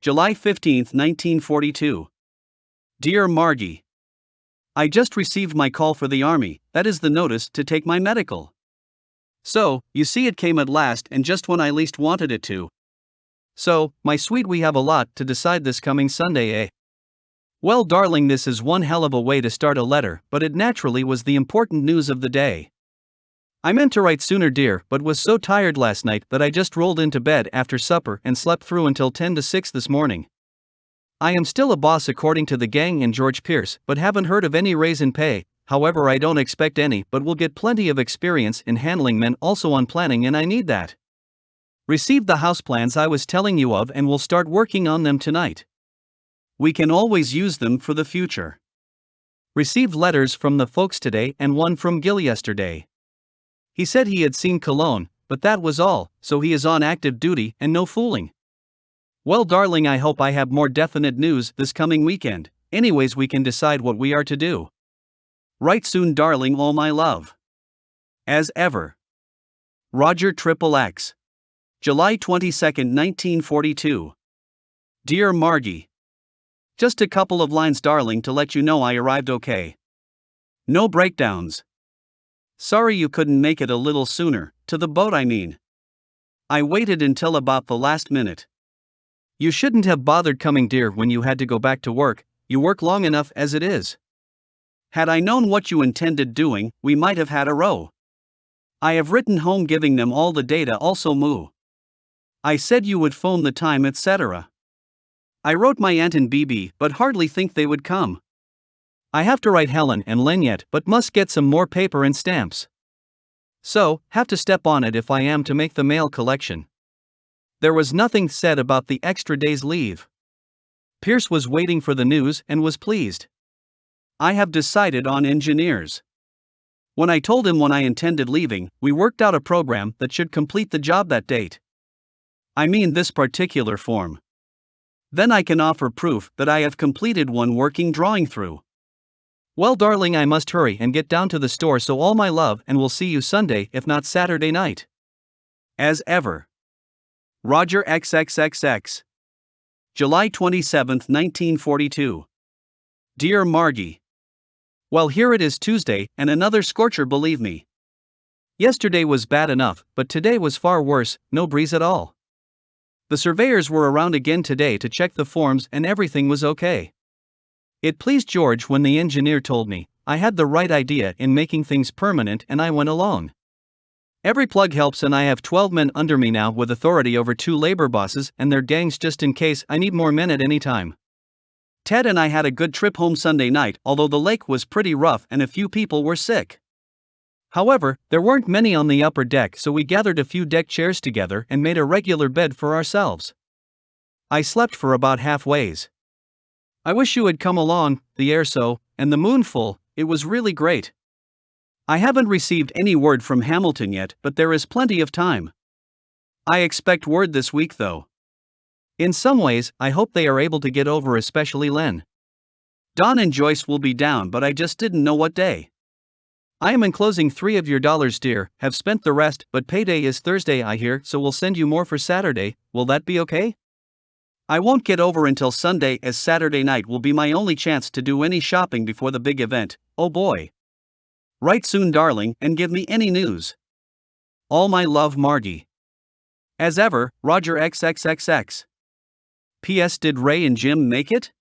July 15, 1942. Dear Margie, I just received my call for the army, that is the notice to take my medical. So, you see it came at last and just when I least wanted it to. So, my sweet, we have a lot to decide this coming Sunday, eh? Well, darling, this is one hell of a way to start a letter, but it naturally was the important news of the day. I meant to write sooner, dear, but was so tired last night that I just rolled into bed after supper and slept through until 10 to 6 this morning. I am still a boss according to the gang and George Pierce, but haven't heard of any raise in pay. However, I don't expect any, but will get plenty of experience in handling men, also on planning, and I need that. Received the house plans I was telling you of and will start working on them tonight. We can always use them for the future. Received letters from the folks today and one from Gil yesterday. He said he had seen Cologne, but that was all, so he is on active duty and no fooling. Well, darling, I hope I have more definite news this coming weekend. Anyways, we can decide what we are to do. Write soon, darling, all my love. As ever. Roger XXX. July 22, 1942. Dear Margie. Just a couple of lines, darling, to let you know I arrived okay. No breakdowns. Sorry you couldn't make it a little sooner, to the boat I mean. I waited until about the last minute. You shouldn't have bothered coming, dear, when you had to go back to work. You work long enough as it is. Had I known what you intended doing, we might have had a row. I have written home giving them all the data, also moo. I said you would phone the time, etc. I wrote my aunt and BB, but hardly think they would come. I have to write Helen and Len yet, but must get some more paper and stamps. So, have to step on it if I am to make the mail collection. There was nothing said about the extra day's leave. Pierce was waiting for the news and was pleased. I have decided on engineers. When I told him when I intended leaving, we worked out a program that should complete the job that date. I mean this particular form. Then I can offer proof that I have completed one working drawing through. Well, darling, I must hurry and get down to the store, so all my love, and we'll see you Sunday if not Saturday night. As ever. Roger XXXX. July 27, 1942. Dear Margie. Well, here it is Tuesday, and another scorcher, believe me. Yesterday was bad enough, but today was far worse, no breeze at all. The surveyors were around again today to check the forms and everything was okay. It pleased George when the engineer told me I had the right idea in making things permanent, and I went along. Every plug helps, and I have 12 men under me now with authority over 2 labor bosses and their gangs just in case I need more men at any time. Ted and I had a good trip home Sunday night, although the lake was pretty rough and a few people were sick. However, there weren't many on the upper deck, so we gathered a few deck chairs together and made a regular bed for ourselves. I slept for about halfways. I wish you had come along, the air so, and the moon full, it was really great. I haven't received any word from Hamilton yet, but there is plenty of time. I expect word this week though. In some ways, I hope they are able to get over, especially Len. Don and Joyce will be down, but I just didn't know what day. I am enclosing $3 of your dollars, dear, have spent the rest, but payday is Thursday I hear, so we'll send you more for Saturday. Will that be okay? I won't get over until Sunday, as Saturday night will be my only chance to do any shopping before the big event. Oh boy. Write soon, darling, and give me any news. All my love, Margie. As ever, Roger XXXX. P.S. Did Ray and Jim make it?